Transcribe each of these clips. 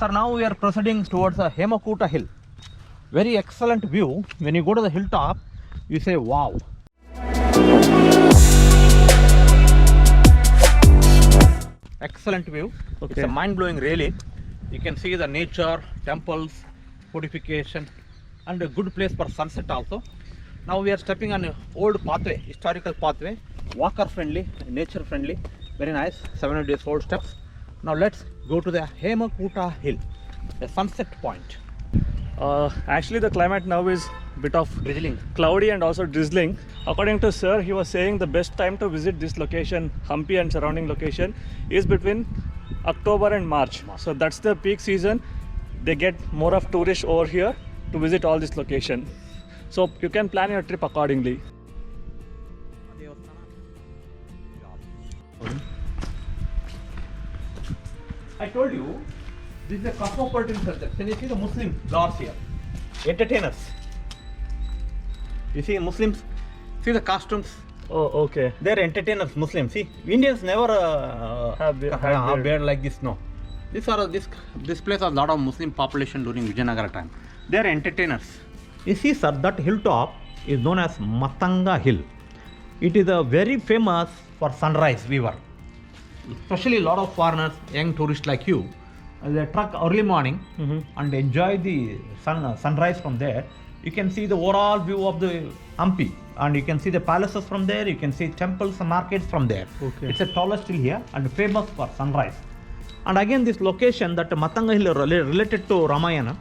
Sir, now we are proceeding towards the Hemakuta hill. Very excellent view. When you go to the hilltop, you say, wow. Excellent view. Okay. It's a mind-blowing really. You can see the nature, temples, fortification, and a good place for sunset also. Now we are stepping on an old pathway, historical pathway, walker friendly, nature friendly, very nice, 700 years old steps. Now let's go to the Hemakuta hill, the sunset point. Actually, the climate now is bit of Drizzling. cloudy and also drizzling. According to sir, he was saying the best time to visit this location, Hampi and surrounding location, is between October and March. So that's the peak season. They get more of tourists over here to visit all this location. So you can plan your trip accordingly. I told you, this is a cosmopolitan culture. Can you see the Muslim gods here? Entertainers. You see Muslims, see the costumes. Oh, okay. They're entertainers, Muslims. See, Indians never Have beard like this. No, this place has a lot of Muslim population during Vijayanagara time. They're entertainers. You see, sir, that hilltop is known as Matanga Hill. It is very famous for sunrise viewer. Especially a lot of foreigners, young tourists like you, they trek early morning and enjoy the sunrise from there. You can see the overall view of the Hampi, and you can see the palaces from there. You can see temples and markets from there. Okay. It's the tallest hill here and famous for sunrise. And again, this location, that Matanga hill, related to Ramayana.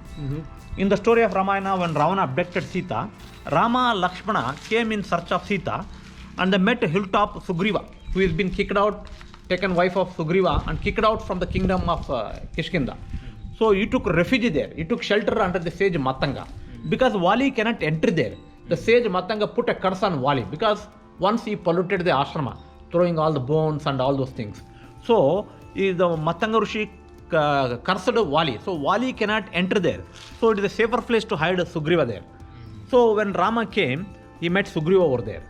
In the story of Ramayana, when Ravana abducted Sita, Rama Lakshmana came in search of Sita, and they met a hilltop Sugriva, who has been kicked out, taken wife of Sugriva and kicked out from the kingdom of Kishkinda. So he took refuge there. He took shelter under the sage Matanga. Because Wali cannot enter there, the sage Matanga put a curse on Wali, because once he polluted the ashrama, throwing all the bones and all those things. So the Matanga Rishi cursed Wali. So Wali cannot enter there. So it is a safer place to hide Sugriva there. So when Rama came, he met Sugriva over there.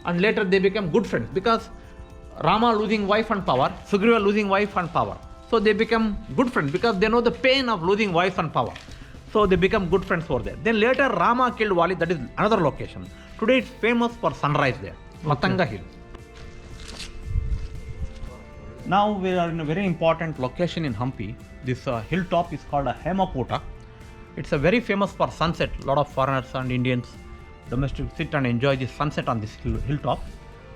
And later they became good friends, because Rama losing wife and power, Sugriva losing wife and power. So they become good friends because they know the pain of losing wife and power. So they become good friends over there. Then later Rama killed Wali, that is another location. Today it's famous for sunrise there, Matanga Hill. Now we are in a very important location in Hampi. This hilltop is called a Hemakuta. It's a very famous for sunset. A lot of foreigners and Indians, domestic, sit and enjoy the sunset on this hilltop.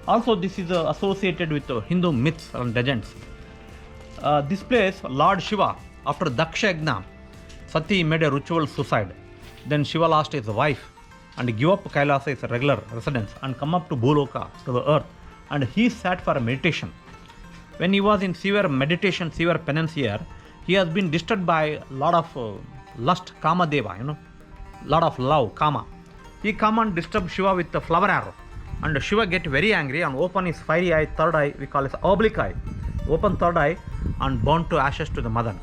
Also, this is associated with Hindu myths and legends. This place, Lord Shiva, after Daksha Yagna, Sati made a ritual suicide. Then Shiva lost his wife and gave up Kailasa, his regular residence, and come up to Bhuloka, to the earth. And he sat for a meditation. When he was in severe meditation, severe penance here, he has been disturbed by a lot of lust, Kama Deva, lot of love, Kama. He come and disturb Shiva with the flower arrow. And Shiva get very angry and open his fiery eye, third eye, we call it oblique eye, open third eye and burn to ashes to the Madan.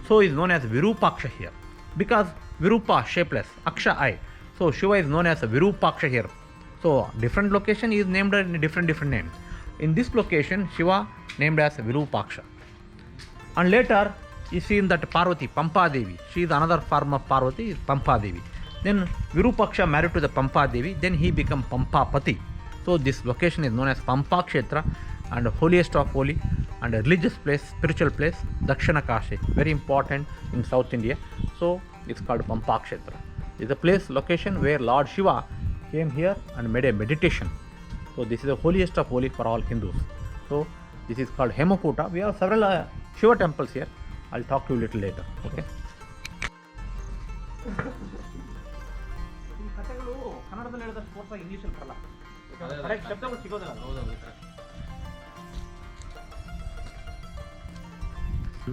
So he is known as Virupaksha here, because Virupa, shapeless, Aksha, eye. So Shiva is known as Virupaksha here. So different location is named in different names. In this location, Shiva named as Virupaksha. And later, you see in that Parvati, Pampa Devi. She is another form of Parvati, is Pampa Devi. Then Virupaksha married to the Pampa Devi, then he became Pampapati. So this location is known as Pampa Kshetra, and holiest of holy and a religious place, spiritual place, Dakshina Kashi, very important in South India. So it's called Pampa Kshetra. It's a place, location where Lord Shiva came here and made a meditation. So this is the holiest of holy for all Hindus. So this is called Hemakuta. We have several Shiva temples here. I'll talk to you a little later. Okay.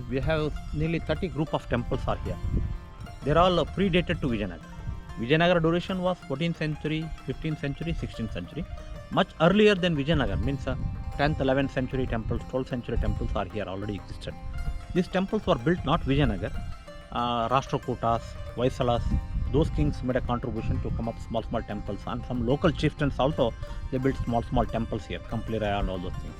We have nearly 30 group of temples are here. They're all predated to Vijayanagara. Vijayanagara duration was 14th century, 15th century, 16th century. Much earlier than Vijayanagara, means 10th, 11th century temples, 12th century temples are here already existed. These temples were built not Vijayanagara, Rashtrakutas, Vaisalas, those kings made a contribution to come up small temples, and some local chieftains also, they built small temples here, Kampliraya and all those things.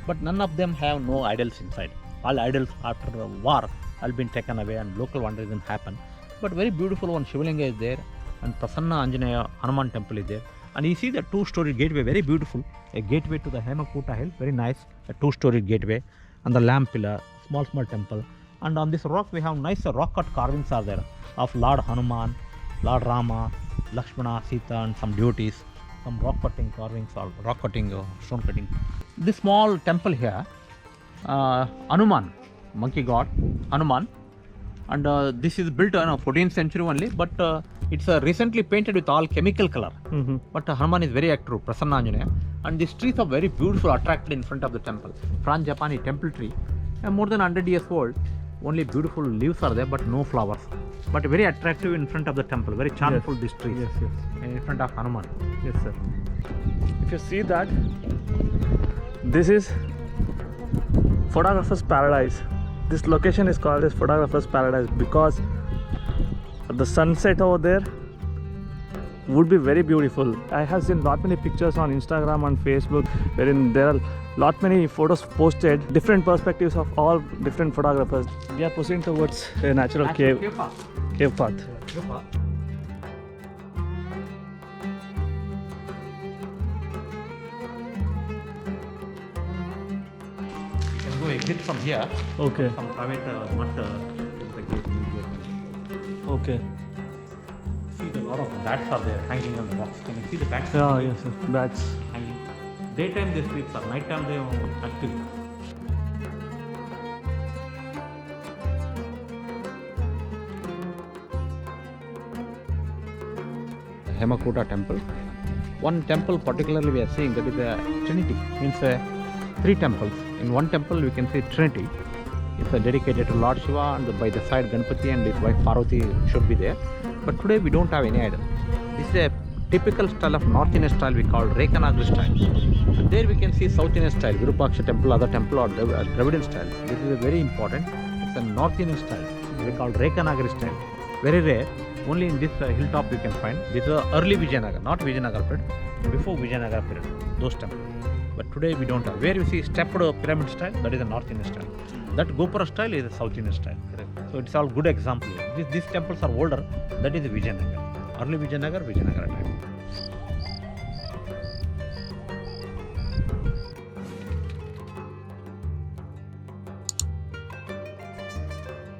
But none of them have no idols inside. All idols after the war all been taken away and local vandalism happened. But very beautiful one Shivalinga is there, and Prasanna Anjaneya Hanuman temple is there. And you see the two-story gateway, very beautiful. A gateway to the Hemakuta hill, very nice. A two-story gateway, and the lamp pillar, small temple. And on this rock we have nice rock cut carvings are there of Lord Hanuman, Lord Rama, Lakshmana, Sita, and some devotees. Some rock cutting carvings or rock cutting, stone cutting. This small temple here, Hanuman, monkey god, Hanuman. And this is built in 14th century only, but it's recently painted with all chemical color. But Hanuman is very true, Prasanna Anjaneya. And these trees are very beautiful, attracted in front of the temple. Frangipani temple tree, more than 100 years old. Only beautiful leaves are there, but no flowers. But very attractive in front of the temple. Very charmful these trees. Yes, yes. In front of Hanuman. Yes, sir. If you see that, this is photographer's paradise. This location is called as photographer's paradise because the sunset over there would be very beautiful. I have seen lot many pictures on Instagram and Facebook wherein there are lot many photos posted, different perspectives of all different photographers. We are proceeding towards a natural cave path. Cave path. You can go exit from here. Okay. Some private Okay. See a lot of bats are there hanging on the rocks. Can you see the bats? Yeah, yes, sir. Bats. Hanging. Daytime they sleep, sir. Nighttime they are active. Hemakuta temple. One temple particularly we are seeing, that is the Trinity. Means three temples. In one temple we can see Trinity. It's dedicated to Lord Shiva, and by the side Ganpati and his wife Parvati should be there. But today we don't have any idol. This is a typical style of North Indian style we call Rekanagari style. And there we can see South Indian style, Virupaksha temple, other temple, or Dravidian style. This is a very important. It's a North Indian style. We call Rekanagari style. Very rare. Only in this hilltop you can find. This is early Vijayanagar, not Vijayanagar period. Before Vijayanagar period, those temples. But today we don't have. Where you see stepped pyramid style, that is a North Indian style. That Gopura style is a South Indian style. So it's all good example. These temples are older. That is the Vijayanagar. Early Vijayanagar time.